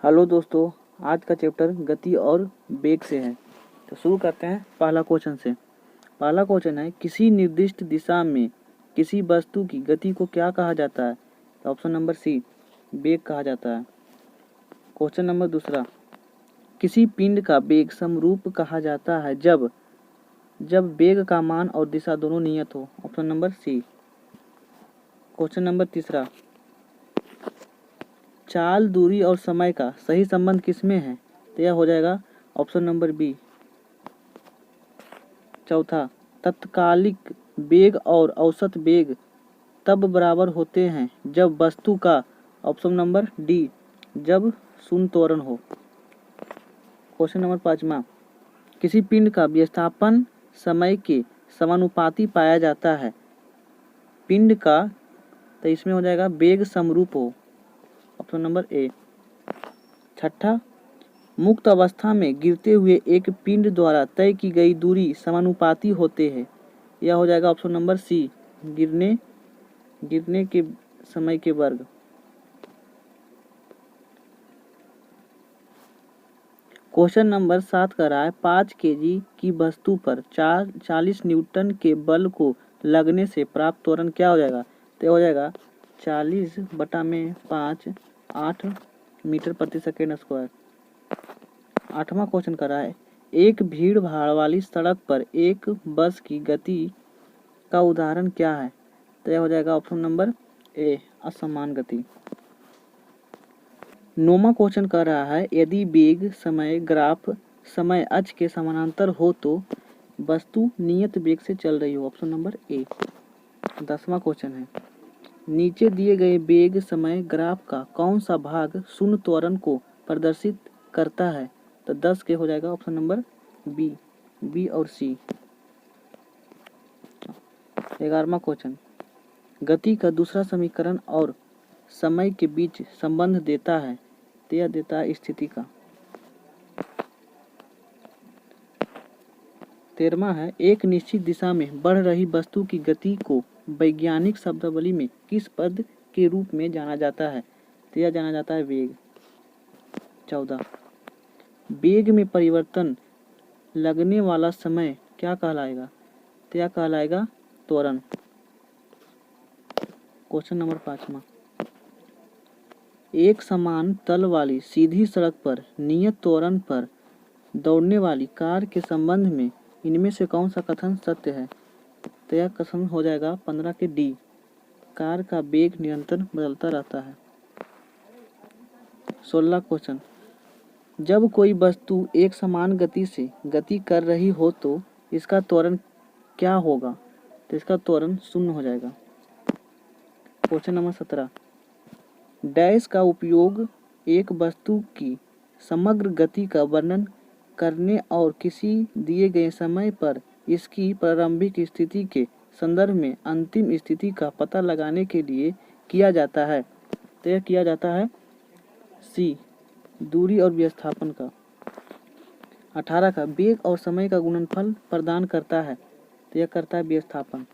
Hello दोस्तों, आज का चैप्टर गति और वेग से है। तो शुरू करते हैं पहला क्वेश्चन से। पहला क्वेश्चन है, किसी निर्दिष्ट दिशा में किसी वस्तु की गति को क्या कहा जाता है? तो ऑप्शन नंबर सी, वेग कहा जाता है। क्वेश्चन नंबर दूसरा, किसी पिंड का वेग समरूप कहा जाता है जब वेग का मान और दिशा दोनों नियत हो। Option number C. Question number तीसरा, चाल, दूरी और समय का सही संबंध किसमें है? तो यह हो जाएगा ऑप्शन नंबर बी। चौथा, तत्कालिक वेग और औसत वेग तब बराबर होते हैं जब वस्तु का, ऑप्शन नंबर डी, जब शून्य त्वरण हो। क्वेश्चन नंबर पाँचवा, किसी पिंड का विस्थापन समय के समानुपाती पाया जाता है। पिंड का, तो इसमें हो जाएगा वेग समरूप हो। ऑप्शन नंबर ए। छठा, मुक्त अवस्था में गिरते हुए एक पिंड द्वारा तय की गई दूरी समानुपाती होते हैं। यह हो जाएगा ऑप्शन नंबर सी, गिरने के समय के वर्ग। क्वेश्चन नंबर 7 कर रहा है, 5 kg की वस्तु पर 40 न्यूटन के बल को लगने से प्राप्त त्वरण क्या हो जाएगा? तो हो जाएगा 40/5 8 मीटर प्रति सेकेंड स्क्वायर। 8वां क्वेश्चन कर रहा है, एक भीड़ भाड़ वाली सड़क पर एक बस की गति का उदाहरण क्या है? तो यह हो जाएगा ऑप्शन नंबर ए, असमान गति। 9वां क्वेश्चन कर रहा है, यदि वेग समय ग्राफ समय अक्ष के समानांतर हो तो वस्तु नियत वेग से चल रही हो। Option number A. 10वां क्वेश्चन है, नीचे दिए गए वेग समय ग्राफ का कौन सा भाग शून्य त्वरण को प्रदर्शित करता है? तो 10 के हो जाएगा ऑप्शन नंबर बी और सी। 11वां क्वेश्चन, गति का दूसरा समीकरण और समय के बीच संबंध देता है। तो यह देता है स्थिति का। 13वां है, एक निश्चित दिशा में बढ़ रही वस्तु की गति को वैज्ञानिक शब्दावली में किस पद के रूप में जाना जाता है? तो यह जाना जाता है वेग। 14, वेग में परिवर्तन लगने वाला समय क्या कहलाएगा? तो यह कहलाएगा त्वरण। क्वेश्चन नंबर 5वां, एक समान तल वाली सीधी सड़क पर नियत त्वरण पर दौड़ने वाली कार के संबंध में इनमें से कौन सा कथन सत्य है? तो यह कथन हो जाएगा 15 के डी, कार का वेग निरंतर बदलता रहता है। 16 क्वेश्चन, जब कोई वस्तु एक समान गति से गति कर रही हो तो इसका त्वरण क्या होगा? तो इसका त्वरण शून्य हो जाएगा। क्वेश्चन नंबर 17, डैश का उपयोग एक वस्तु की समग्र गति का वर्णन करने और किसी दिए गए समय पर इसकी प्रारंभिक स्थिति के संदर्भ में अंतिम स्थिति का पता लगाने के लिए किया जाता है। तो यह किया जाता है सी, दूरी और विस्थापन का। 18 का, वेग और समय का गुणनफल प्रदान करता है। तो यह करता है विस्थापन।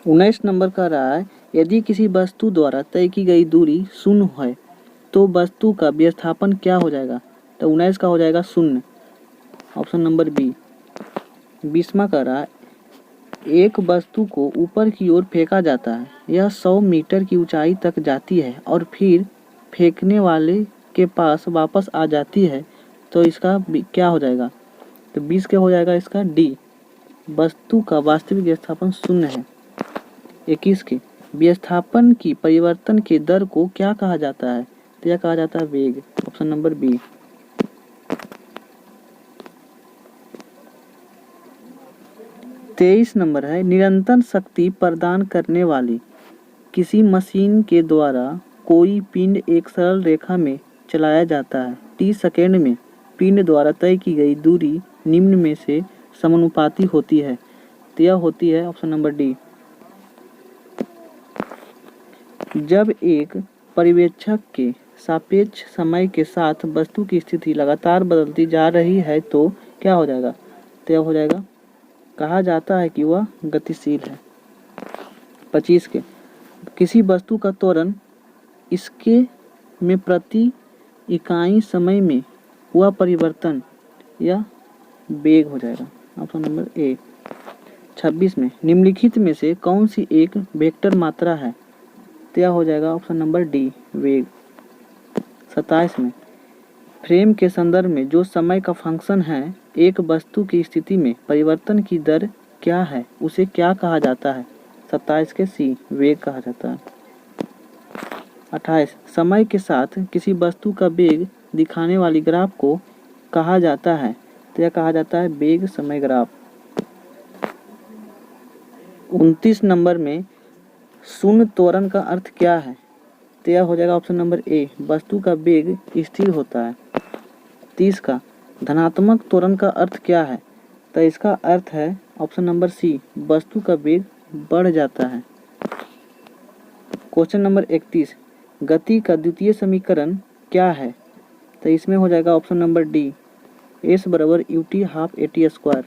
19 नंबर का रहा है, यदि किसी वस्तु द्वारा तय की गई दूरी शून्य है तो वस्तु का विस्थापन क्या हो जाएगा? तो 19 का हो जाएगा शून्य। Option number B. 20वां का रहा है, एक वस्तु को ऊपर की ओर फेंका जाता है, यह 100 मीटर की ऊंचाई तक जाती है और फिर फेंकने वाले के पास वापस आ जाती है, तो इसका क्या हो जाएगा? तो 20 के हो जाएगा इसका डी, वस्तु का वास्तविक विस्थापन शून्य है। 21 के, विस्थापन की परिवर्तन के दर को क्या कहा जाता है? तो यह कहा जाता है वेग। Option number B. 23 नंबर है, निरंतर शक्ति प्रदान करने वाली किसी मशीन के द्वारा कोई पिंड एक सरल रेखा में चलाया जाता है। t सेकेंड में पिंड द्वारा तय की गई दूरी निम्न में से समानुपाती होती है। तो यह होती है ऑप्शन नंबर डी। जब एक पर्यवेक्षक के सापेक्ष समय के साथ वस्तु की स्थिति लगातार बदलती जा रही है तो क्या हो जाएगा? तो यह हो जाएगा, कहा जाता है कि वह गतिशील है। 25 के, किसी वस्तु का त्वरण इसके में प्रति इकाई समय में हुआ परिवर्तन या वेग हो जाएगा, ऑप्शन नंबर ए। 26 में निम्नलिखित में से कौन सी एक वेक्टर मात्रा है, तो यह हो जाएगा ऑप्शन नंबर डी, वेग। 27 में फ्रेम के संदर्भ में जो समय का फंक्शन है एक वस्तु की स्थिति में परिवर्तन की दर क्या है, उसे क्या कहा जाता है, 27 के सी, वेग कहा जाता है। 28 समय के साथ किसी वस्तु का वेग दिखाने वाली ग्राफ को कहा जाता है, तो यह कहा जाता है वेग समय ग्राफ। 29 नंबर में शून्य त्वरण का अर्थ क्या है, तो यह हो जाएगा ऑप्शन नंबर ए, वस्तु का वेग स्थिर होता है। 30 का धनात्मक त्वरण का अर्थ क्या है, तो इसका अर्थ है ऑप्शन नंबर सी, वस्तु का वेग बढ़ जाता है। क्वेश्चन नंबर 31 गति का द्वितीय समीकरण क्या है, तो इसमें हो जाएगा ऑप्शन नंबर डी, एस बराबर ut हाफ at स्क्वायर।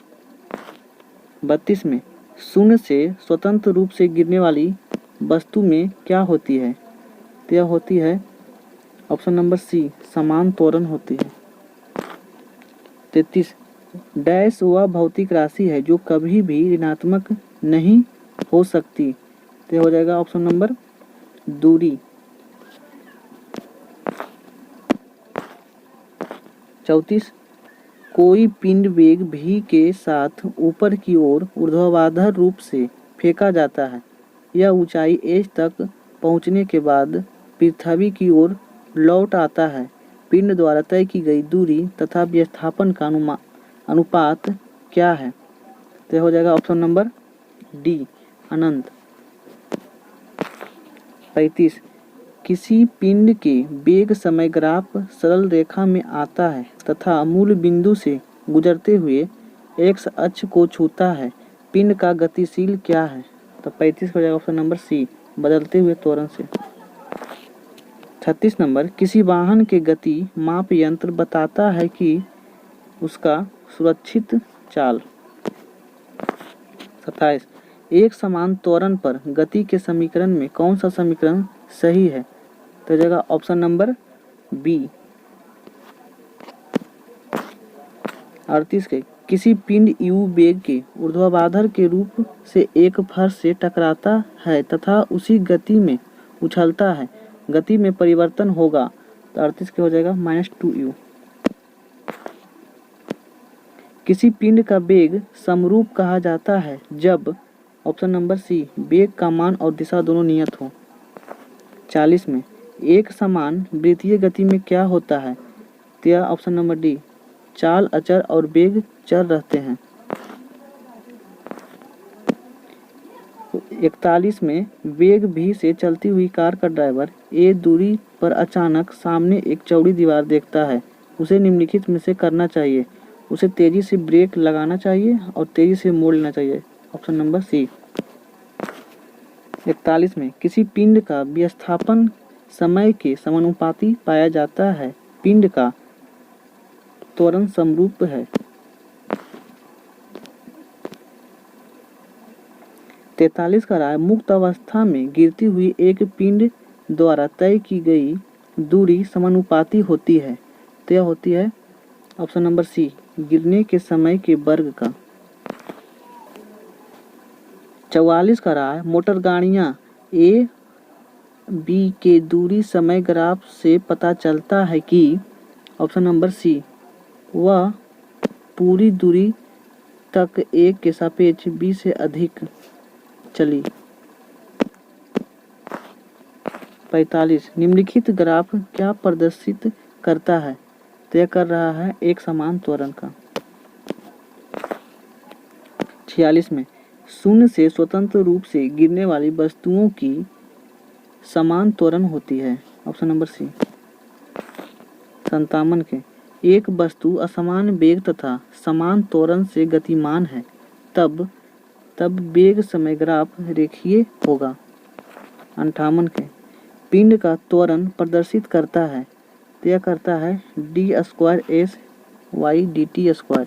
32 में शून्य से स्वतंत्र रूप से गिरने वाली वस्तु में क्या होती है, तो यह होती है ऑप्शन नंबर सी, समान त्वरण होती है। 33 डैश वह भौतिक राशि है जो कभी भी ऋणात्मक नहीं हो सकती, तो हो जाएगा ऑप्शन नंबर दूरी। 34 कोई पिंड वेग v के साथ ऊपर की ओर ऊर्ध्वाधर रूप से फेंका जाता है, यह ऊंचाई h तक पहुंचने के बाद पृथ्वी की ओर लौट आता है। पिंड द्वारा तय की गई दूरी तथा विस्थापन का अनुपात क्या है, तो हो जाएगा ऑप्शन नंबर डी, अनंत। 35 किसी पिंड के वेग समय ग्राफ सरल रेखा में आता है तथा मूल बिंदु से गुजरते हुए एक्स अक्ष को छूता है, पिंड का गतिशील क्या है, तो 35 हो जाएगा ऑप्शन नंबर सी, बदलते हुए त्वरण से। 36 नंबर किसी वाहन के गति माप यंत्र बताता है कि उसका सुरक्षित चाल। 27 एक समान त्वरण पर गति के समीकरण में कौन सा समीकरण सही है, तो जगह ऑप्शन नंबर बी। 38 के किसी पिंड u वेग के ऊर्ध्वाधर के रूप से एक फर्श से टकराता है तथा उसी गति में उछलता है, गति में परिवर्तन होगा, तो 38 के हो जाएगा -2u। किसी पिंड का वेग समरूप कहा जाता है जब ऑप्शन नंबर सी, वेग का मान और दिशा दोनों नियत हो। 40 में एक समान वृत्तीय गति में क्या होता है, तो यह ऑप्शन नंबर डी, चाल अचर और वेग चर रहते हैं। 41 में वेग v से चलती हुई कार का ड्राइवर a दूरी पर अचानक सामने एक चौड़ी दीवार देखता है, उसे निम्नलिखित में से करना चाहिए, उसे तेजी से ब्रेक लगाना चाहिए और तेजी से मोड़ लेना चाहिए, ऑप्शन नंबर सी। 41 में किसी पिंड का विस्थापन समय के समानुपाती पाया जाता है, पिंड का त्वरण समरूप है। 43 का राय मुक्त अवस्था में गिरती हुई एक पिंड द्वारा तय की गई दूरी समानुपाती होती है, तो यह होती है ऑप्शन नंबर सी, गिरने के समय के वर्ग का। 44 का राय मोटर गाड़ियाँ ए बी के दूरी समय ग्राफ से पता चलता है कि ऑप्शन नंबर सी, वह पूरी दूरी तक ए के सापेक्ष बी से अधिक चली। 45 निम्नलिखित ग्राफ क्या प्रदर्शित करता है, तो यह कर रहा है एक समान त्वरण का। 46 में शून्य से स्वतंत्र रूप से गिरने वाली वस्तुओं की समान त्वरण होती है, ऑप्शन नंबर सी। 57 के एक वस्तु असमान वेग तथा समान त्वरण से गतिमान है, तब वेग समय ग्राफ रेखीय होगा। 58 के पिंड का त्वरण प्रदर्शित करता है, तो यह करता है d² s y dt²।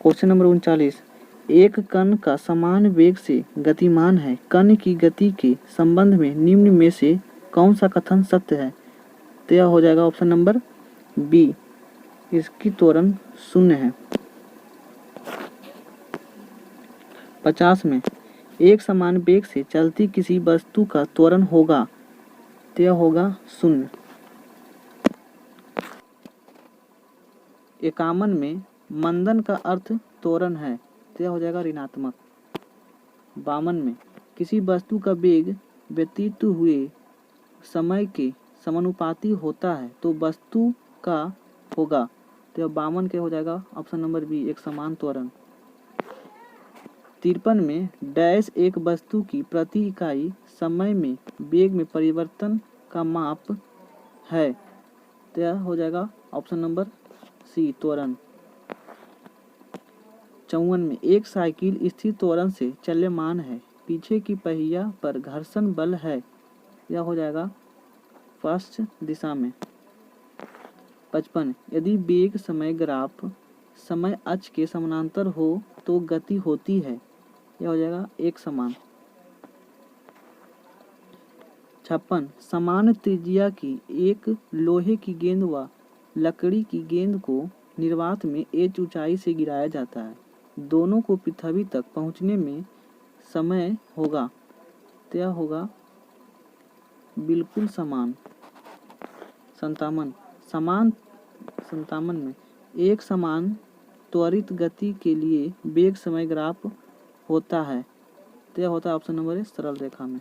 Question number 39 एक कण का समान वेग से गतिमान है, कण की गति के संबंध में निम्न में से कौन सा कथन सत्य है, तो यह हो जाएगा ऑप्शन नंबर बी, इसकी त्वरण शून्य है। 50 में एक समान वेग से चलती किसी वस्तु का त्वरण होगा, तो यह होगा शून्य। 51 में मंदन का अर्थ त्वरण है, तो यह हो जाएगा ऋणात्मक। 52 में किसी वस्तु का वेग व्यतीत हुए समय के समानुपाती होता है तो वस्तु का होगा, तो 52 के हो जाएगा ऑप्शन नंबर बी, एक समान त्वरण। 53 में डैश एक वस्तु की प्रति इकाई समय में वेग में परिवर्तन का माप है, तो यह हो जाएगा ऑप्शन नंबर सी, त्वरण। 54 में एक साइकिल स्थिर त्वरण से चल्यमान है, पीछे की पहिया पर घर्षण बल है, यह हो जाएगा फर्स्ट दिशा में। 55 यदि वेग समय ग्राफ समय अक्ष के समानांतर हो तो गति होती है, यह हो जाएगा एक समान। 56 समान त्रिज्या की एक लोहे की गेंद व लकड़ी की गेंद को निर्वात में h ऊंचाई से गिराया जाता है, दोनों को पृथ्वी तक पहुंचने में समय होगा, तो यह होगा बिल्कुल समान। 57 में एक समान त्वरित गति के लिए वेग समय ग्राफ होता है, तो यह होता है ऑप्शन नंबर ए, सरल रेखा में।